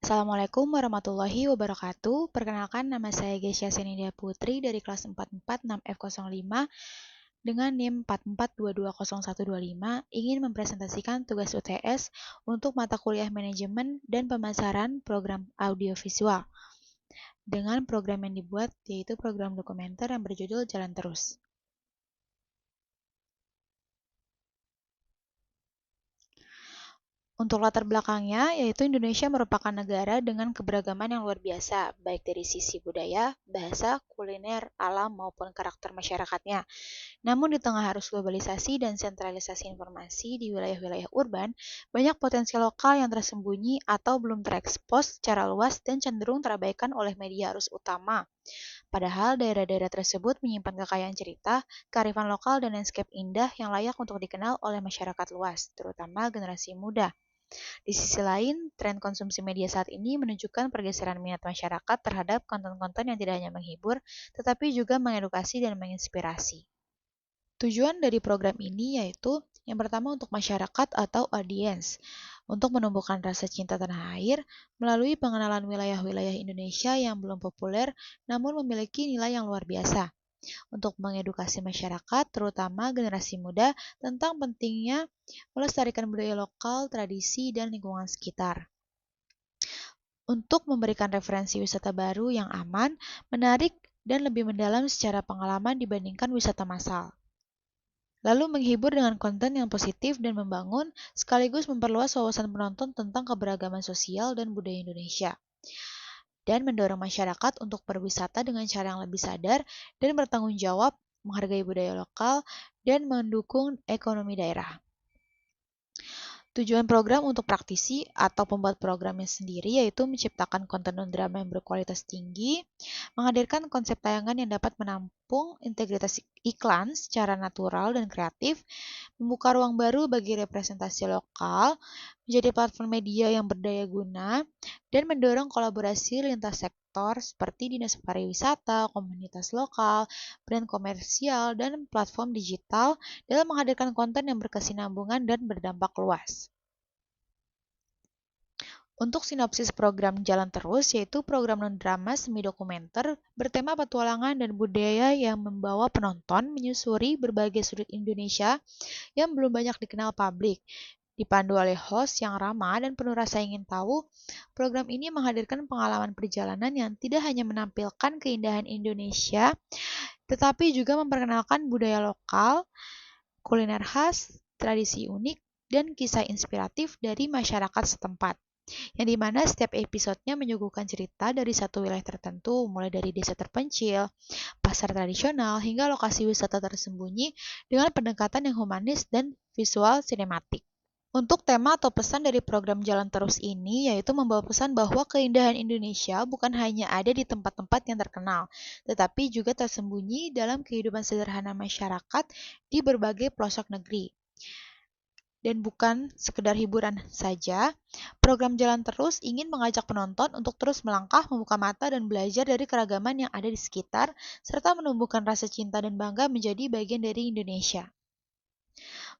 Assalamualaikum warahmatullahi wabarakatuh. Perkenalkan, nama saya Gesya Senidia Putri dari kelas 446F05 dengan NIM 44220125 ingin mempresentasikan tugas UTS untuk mata kuliah manajemen dan pemasaran program audiovisual dengan program yang dibuat yaitu program dokumenter yang berjudul Jalan Terus. Untuk latar belakangnya, yaitu Indonesia merupakan negara dengan keberagaman yang luar biasa, baik dari sisi budaya, bahasa, kuliner, alam, maupun karakter masyarakatnya. Namun di tengah arus globalisasi dan sentralisasi informasi di wilayah-wilayah urban, banyak potensi lokal yang tersembunyi atau belum terekspos secara luas dan cenderung terabaikan oleh media arus utama. Padahal daerah-daerah tersebut menyimpan kekayaan cerita, kearifan lokal, dan landscape indah yang layak untuk dikenal oleh masyarakat luas, terutama generasi muda. Di sisi lain, tren konsumsi media saat ini menunjukkan pergeseran minat masyarakat terhadap konten-konten yang tidak hanya menghibur, tetapi juga mengedukasi dan menginspirasi. Tujuan dari program ini yaitu yang pertama untuk masyarakat atau audiens, untuk menumbuhkan rasa cinta tanah air melalui pengenalan wilayah-wilayah Indonesia yang belum populer namun memiliki nilai yang luar biasa. Untuk mengedukasi masyarakat, terutama generasi muda, tentang pentingnya melestarikan budaya lokal, tradisi, dan lingkungan sekitar. Untuk memberikan referensi wisata baru yang aman, menarik, dan lebih mendalam secara pengalaman dibandingkan wisata massal. Lalu menghibur dengan konten yang positif dan membangun, sekaligus memperluas wawasan penonton tentang keberagaman sosial dan budaya Indonesia. Dan mendorong masyarakat untuk berwisata dengan cara yang lebih sadar dan bertanggung jawab, menghargai budaya lokal, dan mendukung ekonomi daerah. Tujuan program untuk praktisi atau pembuat programnya sendiri yaitu menciptakan konten non-drama yang berkualitas tinggi, menghadirkan konsep tayangan yang dapat menampung integritas iklan secara natural dan kreatif, membuka ruang baru bagi representasi lokal, menjadi platform media yang berdaya guna, dan mendorong kolaborasi lintas sektor seperti dinas pariwisata, komunitas lokal, brand komersial, dan platform digital dalam menghadirkan konten yang berkesinambungan dan berdampak luas. Untuk sinopsis program Jalan Terus, yaitu program non-drama semi-dokumenter bertema petualangan dan budaya yang membawa penonton menyusuri berbagai sudut Indonesia yang belum banyak dikenal publik. Dipandu oleh host yang ramah dan penuh rasa ingin tahu, program ini menghadirkan pengalaman perjalanan yang tidak hanya menampilkan keindahan Indonesia, tetapi juga memperkenalkan budaya lokal, kuliner khas, tradisi unik, dan kisah inspiratif dari masyarakat setempat. Yang dimana setiap episodenya menyuguhkan cerita dari satu wilayah tertentu, mulai dari desa terpencil, pasar tradisional, hingga lokasi wisata tersembunyi dengan pendekatan yang humanis dan visual sinematik. Untuk tema atau pesan dari program Jalan Terus ini yaitu membawa pesan bahwa keindahan Indonesia bukan hanya ada di tempat-tempat yang terkenal, tetapi juga tersembunyi dalam kehidupan sederhana masyarakat di berbagai pelosok negeri. Dan bukan sekedar hiburan saja, program Jalan Terus ingin mengajak penonton untuk terus melangkah, membuka mata, dan belajar dari keragaman yang ada di sekitar, serta menumbuhkan rasa cinta dan bangga menjadi bagian dari Indonesia.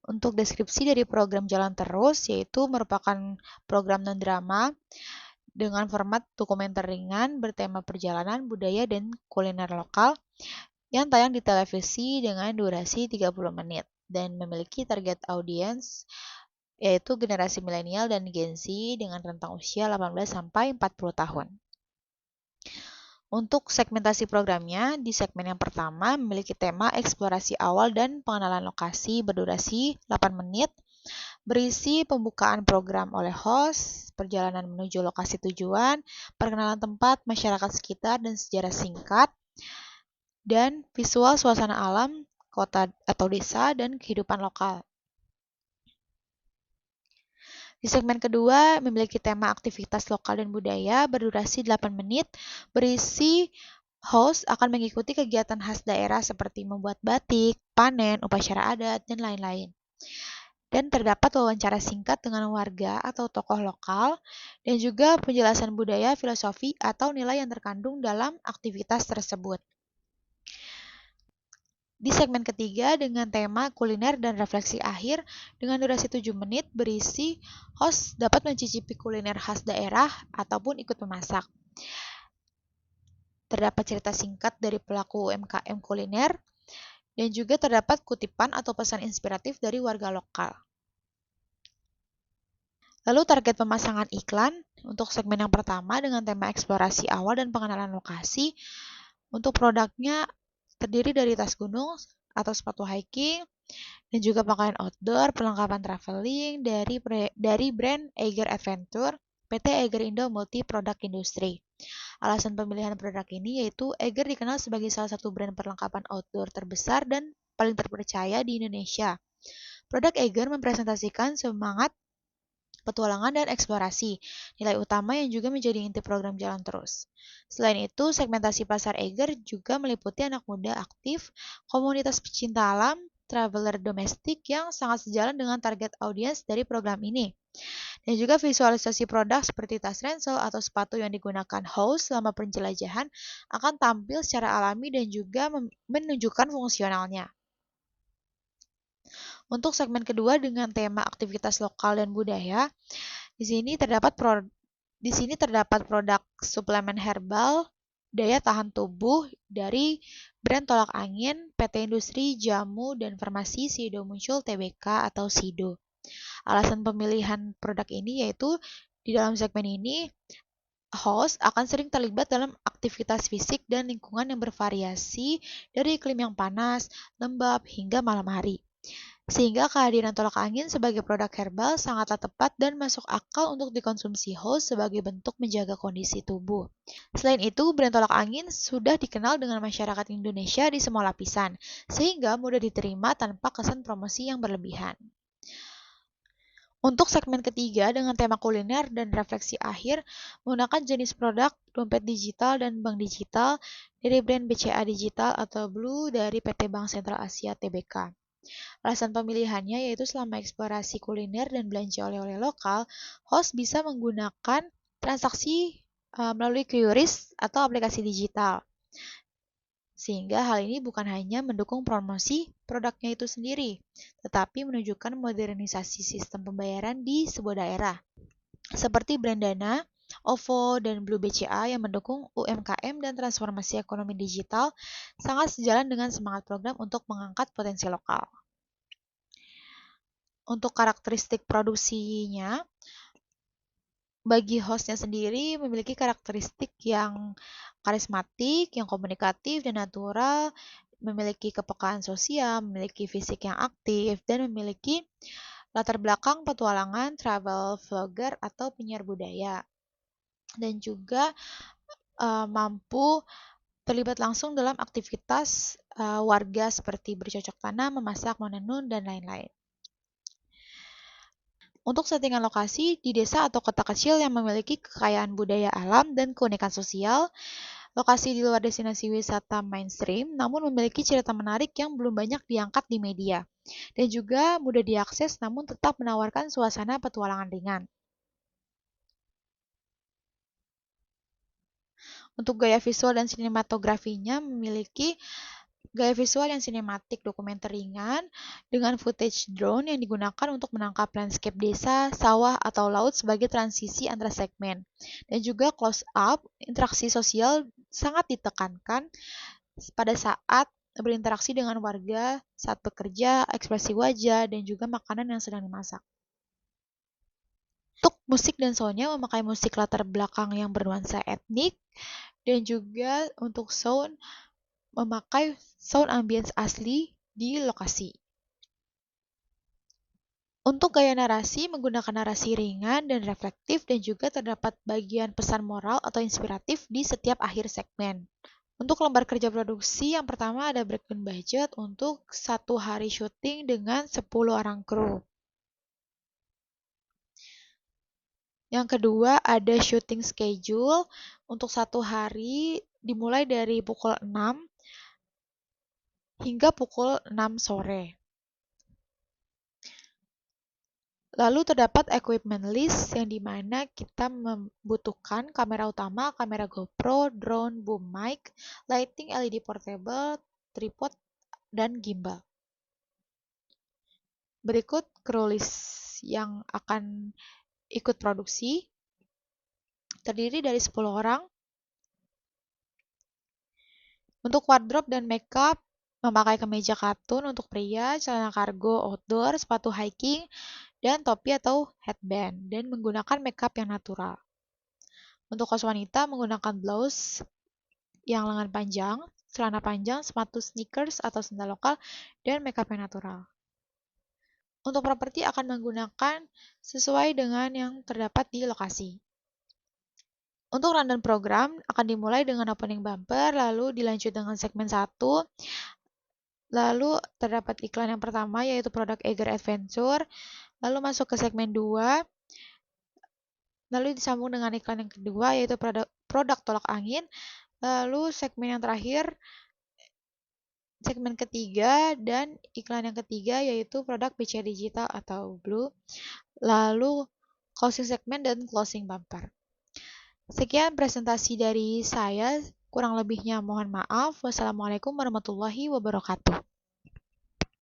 Untuk deskripsi dari program Jalan Terus, yaitu merupakan program non-drama dengan format dokumenter ringan bertema perjalanan, budaya, dan kuliner lokal yang tayang di televisi dengan durasi 30 menit dan memiliki target audiens yaitu generasi milenial dan Gen Z dengan rentang usia 18 sampai 40 tahun. Untuk segmentasi programnya, di segmen yang pertama memiliki tema eksplorasi awal dan pengenalan lokasi berdurasi 8 menit, berisi pembukaan program oleh host, perjalanan menuju lokasi tujuan, perkenalan tempat, masyarakat sekitar, dan sejarah singkat, dan visual suasana alam, kota atau desa, dan kehidupan lokal. Di segmen kedua memiliki tema aktivitas lokal dan budaya berdurasi 8 menit, berisi host akan mengikuti kegiatan khas daerah seperti membuat batik, panen, upacara adat, dan lain-lain. Dan terdapat wawancara singkat dengan warga atau tokoh lokal, dan juga penjelasan budaya, filosofi, atau nilai yang terkandung dalam aktivitas tersebut. Di segmen ketiga dengan tema kuliner dan refleksi akhir dengan durasi 7 menit berisi host dapat mencicipi kuliner khas daerah ataupun ikut memasak. Terdapat cerita singkat dari pelaku UMKM kuliner dan juga terdapat kutipan atau pesan inspiratif dari warga lokal. Lalu target pemasangan iklan untuk segmen yang pertama dengan tema eksplorasi awal dan pengenalan lokasi. Untuk produknya terdiri dari tas gunung atau sepatu hiking dan juga pakaian outdoor, perlengkapan traveling dari brand Eiger Adventure, PT Eiger Indo Multi Product Industry. Alasan pemilihan produk ini yaitu Eiger dikenal sebagai salah satu brand perlengkapan outdoor terbesar dan paling terpercaya di Indonesia. Produk Eiger mempresentasikan semangat petualangan dan eksplorasi, nilai utama yang juga menjadi inti program Jalan Terus. Selain itu, segmentasi pasar Eiger juga meliputi anak muda aktif, komunitas pecinta alam, traveler domestik yang sangat sejalan dengan target audiens dari program ini. Dan juga visualisasi produk seperti tas ransel atau sepatu yang digunakan host selama penjelajahan akan tampil secara alami dan juga menunjukkan fungsionalnya. Untuk segmen kedua dengan tema aktivitas lokal dan budaya, di sini terdapat produk suplemen herbal daya tahan tubuh dari brand tolak angin, PT Industri Jamu dan Farmasi Sido Muncul Tbk atau Sido. Alasan pemilihan produk ini yaitu di dalam segmen ini host akan sering terlibat dalam aktivitas fisik dan lingkungan yang bervariasi dari iklim yang panas, lembab, hingga malam hari. Sehingga kehadiran tolak angin sebagai produk herbal sangatlah tepat dan masuk akal untuk dikonsumsi host sebagai bentuk menjaga kondisi tubuh. Selain itu, brand tolak angin sudah dikenal dengan masyarakat Indonesia di semua lapisan, sehingga mudah diterima tanpa kesan promosi yang berlebihan. Untuk segmen ketiga dengan tema kuliner dan refleksi akhir, menggunakan jenis produk dompet digital dan bank digital dari brand BCA Digital atau Blue dari PT Bank Sentral Asia Tbk. Alasan pemilihannya yaitu selama eksplorasi kuliner dan belanja oleh-oleh lokal, host bisa menggunakan transaksi melalui QRIS atau aplikasi digital. Sehingga hal ini bukan hanya mendukung promosi produknya itu sendiri, tetapi menunjukkan modernisasi sistem pembayaran di sebuah daerah. Seperti brand Dana, OVO, dan Blue BCA yang mendukung UMKM dan transformasi ekonomi digital sangat sejalan dengan semangat program untuk mengangkat potensi lokal. Untuk karakteristik produksinya, bagi hostnya sendiri memiliki karakteristik yang karismatik, yang komunikatif dan natural, memiliki kepekaan sosial, memiliki fisik yang aktif, dan memiliki latar belakang petualangan, travel vlogger, atau penyiar budaya. Dan juga mampu terlibat langsung dalam aktivitas warga seperti bercocok tanam, memasak, menenun, dan lain-lain. Untuk settingan lokasi di desa atau kota kecil yang memiliki kekayaan budaya alam dan keunikan sosial, lokasi di luar destinasi wisata mainstream namun memiliki cerita menarik yang belum banyak diangkat di media, dan juga mudah diakses namun tetap menawarkan suasana petualangan ringan. Untuk gaya visual dan sinematografinya memiliki gaya visual yang sinematik dokumenter ringan dengan footage drone yang digunakan untuk menangkap landscape desa, sawah, atau laut sebagai transisi antara segmen. Dan juga close up, interaksi sosial sangat ditekankan pada saat berinteraksi dengan warga, saat bekerja, ekspresi wajah, dan juga makanan yang sedang dimasak. Untuk musik dan soundnya memakai musik latar belakang yang bernuansa etnik, dan juga untuk sound memakai sound ambience asli di lokasi. Untuk gaya narasi, menggunakan narasi ringan dan reflektif dan juga terdapat bagian pesan moral atau inspiratif di setiap akhir segmen. Untuk lembar kerja produksi, yang pertama ada breakdown budget untuk 1 hari syuting dengan 10 orang kru. Yang kedua ada shooting schedule untuk 1 hari dimulai dari pukul 6 hingga pukul 6 sore. Lalu terdapat equipment list yang dimana kita membutuhkan kamera utama, kamera GoPro, drone, boom mic, lighting LED portable, tripod, dan gimbal. Berikut kru list yang akan ikut produksi, terdiri dari 10 orang. Untuk wardrobe dan makeup, memakai kemeja katun untuk pria, celana kargo outdoor, sepatu hiking, dan topi atau headband, dan menggunakan makeup yang natural. Untuk kaos wanita, menggunakan blouse yang lengan panjang, celana panjang, sepatu sneakers atau sandal lokal, dan makeup yang natural. Untuk properti akan menggunakan sesuai dengan yang terdapat di lokasi. Untuk rundown program akan dimulai dengan opening bumper, lalu dilanjut dengan segmen 1, lalu terdapat iklan yang pertama yaitu produk Eiger Adventure, lalu masuk ke segmen 2, lalu disambung dengan iklan yang kedua yaitu produk tolak angin, lalu segmen yang terakhir, segmen ketiga dan iklan yang ketiga yaitu produk BCA Digital atau Blue, lalu closing segmen dan closing bumper. Sekian presentasi dari saya, kurang lebihnya mohon maaf. Wassalamualaikum warahmatullahi wabarakatuh.